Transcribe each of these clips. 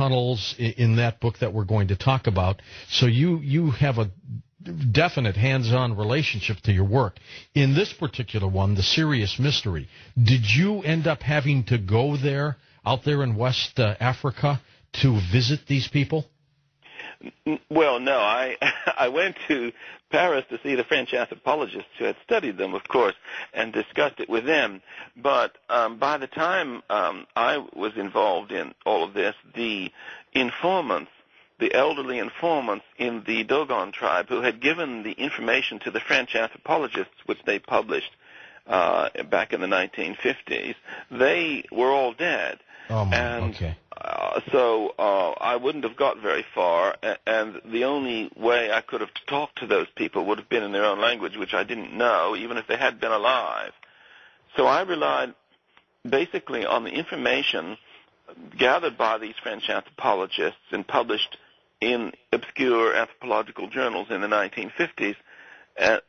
tunnels in that book that we're going to talk about. So you have a definite hands-on relationship to your work. In this particular one, the Sirius Mystery, did you end up having to go there, out there in West Africa, to visit these people? Well, no. I went to Paris to see the French anthropologists who had studied them, of course, and discussed it with them. But by the time I was involved in all of this, the informants, the elderly informants in the Dogon tribe who had given the information to the French anthropologists, which they published back in the 1950s, they were all dead. Oh, my, and okay. So I wouldn't have got very far, and the only way I could have talked to those people would have been in their own language, which I didn't know, even if they had been alive. So I relied basically on the information gathered by these French anthropologists and published in obscure anthropological journals in the 1950s,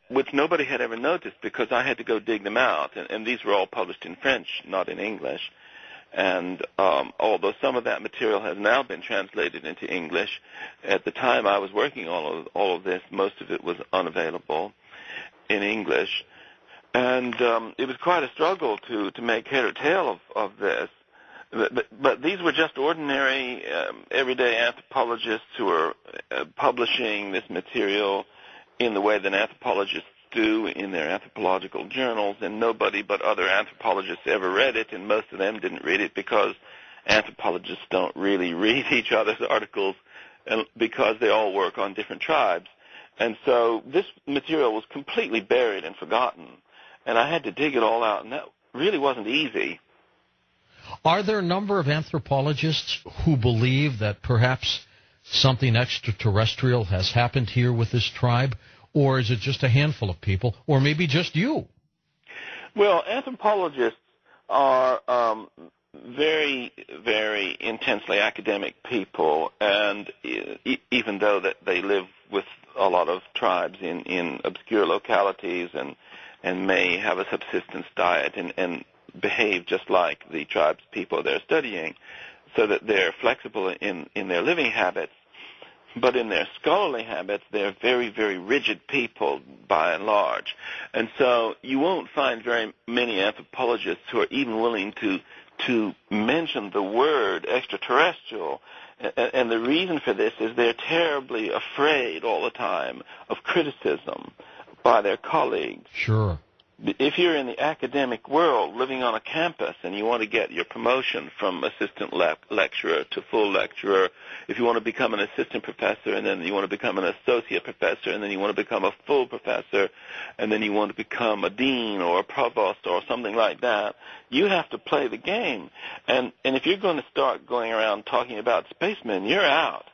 which nobody had ever noticed because I had to go dig them out, and these were all published in French, not in English. And although some of that material has now been translated into English, at the time I was working on all of this, most of it was unavailable in English. And it was quite a struggle to make head or tail of this. But these were just ordinary, everyday anthropologists who were publishing this material in the way that anthropologists do in their anthropological journals, and nobody but other anthropologists ever read it, and most of them didn't read it because anthropologists don't really read each other's articles because they all work on different tribes. And so this material was completely buried and forgotten, and I had to dig it all out, and that really wasn't easy. Are there a number of anthropologists who believe that perhaps something extraterrestrial has happened here with this tribe, or is it just a handful of people, or maybe just you? Well, anthropologists are very, very intensely academic people, and even though that they live with a lot of tribes in obscure localities and may have a subsistence diet and behave just like the tribes people they're studying, so that they're flexible in their living habits. But in their scholarly habits, they're very, very rigid people by and large. And so you won't find very many anthropologists who are even willing to mention the word extraterrestrial. And the reason for this is they're terribly afraid all the time of criticism by their colleagues. Sure. If you're in the academic world living on a campus and you want to get your promotion from assistant lecturer to full lecturer, if you want to become an assistant professor and then you want to become an associate professor and then you want to become a full professor and then you want to become a dean or a provost or something like that, you have to play the game. And if you're going to start going around talking about spacemen, you're out.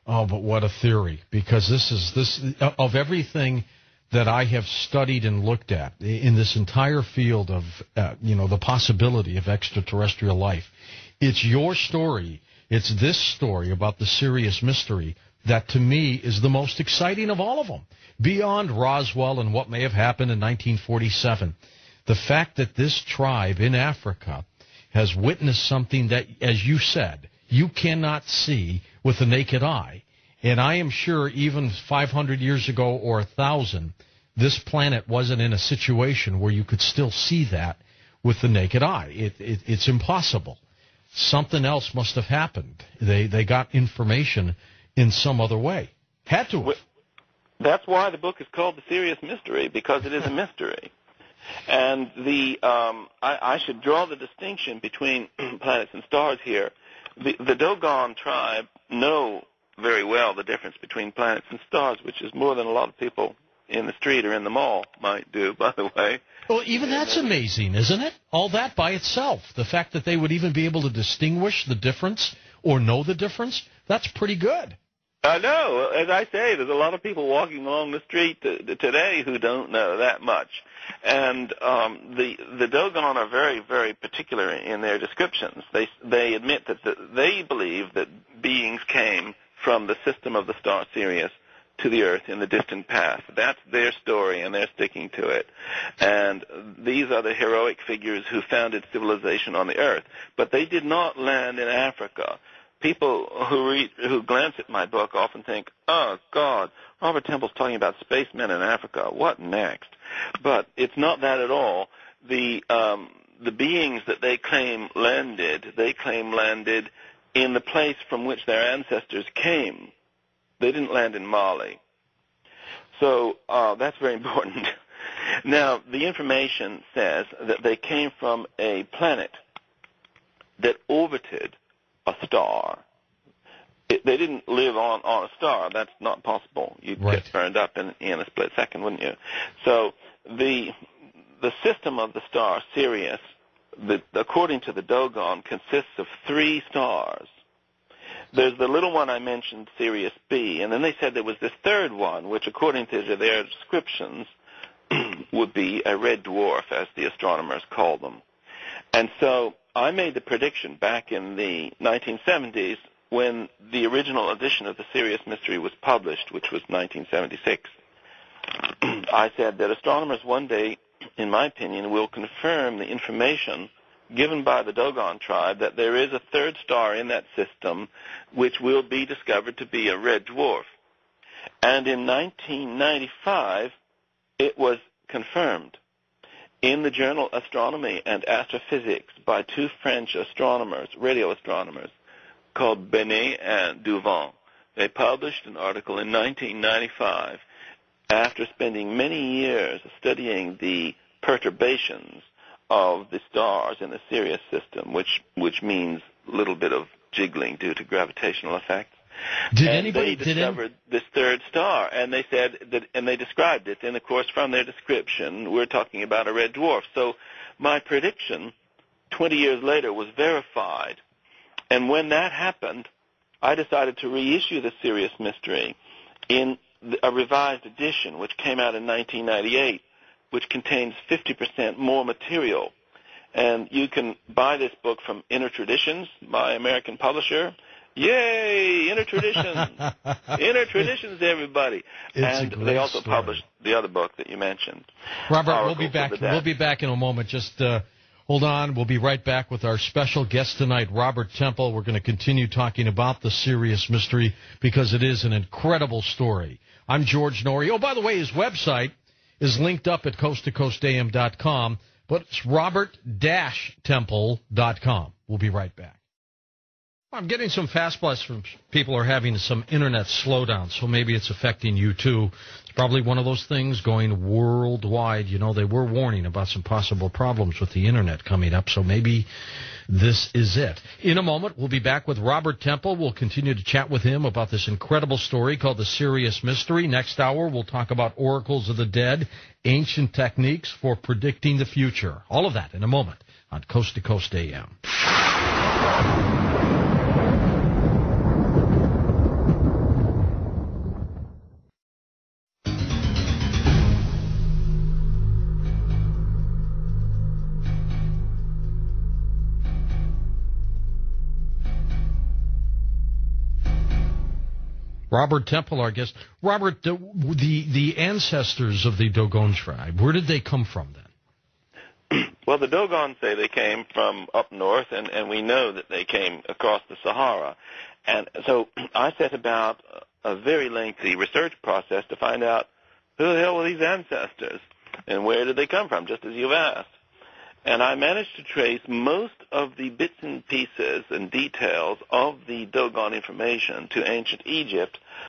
Oh, but what a theory, because this of everything that I have studied and looked at in this entire field of, the possibility of extraterrestrial life. It's your story. It's this story about the Sirius Mystery that, to me, is the most exciting of all of them. Beyond Roswell and what may have happened in 1947, the fact that this tribe in Africa has witnessed something that, as you said, you cannot see with the naked eye. And I am sure even 500 years ago or 1,000, this planet wasn't in a situation where you could still see that with the naked eye. It's impossible. Something else must have happened. They got information in some other way. Had to have. That's why the book is called The Sirius Mystery, because it is a mystery. And I should draw the distinction between planets and stars here. The Dogon tribe know very well the difference between planets and stars, which is more than a lot of people in the street or in the mall might do, by the way. Well, even that's amazing, isn't it? All that by itself. The fact that they would even be able to distinguish the difference or know the difference, that's pretty good. I know. As I say, there's a lot of people walking along the street today who don't know that much. And the Dogon are very, very particular in their descriptions. They admit that they believe that beings came from the system of the star Sirius to the Earth in the distant past. That's their story, and they're sticking to it. And these are the heroic figures who founded civilization on the Earth. But they did not land in Africa. people who glance at my book often think, oh, God, Robert Temple's talking about spacemen in Africa. What next? But it's not that at all. The beings that they claim landed in the place from which their ancestors came. They didn't land in Mali. So that's very important. Now, the information says that they came from a planet that orbited a star. They didn't live on a star. That's not possible. You'd get burned up in a split second, wouldn't you? So the system of the star Sirius, according to the Dogon, consists of 3 stars. There's the little one I mentioned, Sirius B, and then they said there was this third one, which according to their descriptions would be a red dwarf, as the astronomers call them. And so I made the prediction back in the 1970s when the original edition of the Sirius Mystery was published, which was 1976. I said that astronomers one day, in my opinion, will confirm the information given by the Dogon tribe that there is a third star in that system which will be discovered to be a red dwarf. And in 1995, it was confirmed in the journal Astronomy and Astrophysics by 2 French astronomers, radio astronomers, called Benet and Duvant. They published an article in 1995 after spending many years studying the perturbations of the stars in the Sirius system, which means a little bit of jiggling due to gravitational effects. They discovered this third star, and they said that, and they described it. And of course, from their description, we're talking about a red dwarf. So my prediction 20 years later was verified. And when that happened, I decided to reissue the Sirius Mystery in a revised edition, which came out in 1998, which contains 50% more material. And you can buy this book from Inner Traditions, my American publisher. Yay, Inner Traditions. Inner Traditions, everybody. And they also published the other book that you mentioned. Robert, we'll be back. We'll be back in a moment. Just hold on. We'll be right back with our special guest tonight, Robert Temple. We're going to continue talking about the Sirius Mystery because it is an incredible story. I'm George Norrie. Oh, by the way, his website is linked up at coasttocoastam.com, but it's robert-temple.com. We'll be right back. I'm getting some fastballs from people who are having some internet slowdown, so maybe it's affecting you too. It's probably one of those things going worldwide. You know, they were warning about some possible problems with the internet coming up, so maybe this is it. In a moment, we'll be back with Robert Temple. We'll continue to chat with him about this incredible story called the Sirius Mystery. Next hour, we'll talk about oracles of the dead, ancient techniques for predicting the future. All of that in a moment on Coast to Coast AM. Robert Temple, our guest. Robert, the ancestors of the Dogon tribe, where did they come from then? Well, the Dogon say they came from up north, and we know that they came across the Sahara. And so I set about a very lengthy research process to find out who the hell were these ancestors and where did they come from, just as you've asked. And I managed to trace most of the bits and pieces and details of the Dogon information to ancient Egypt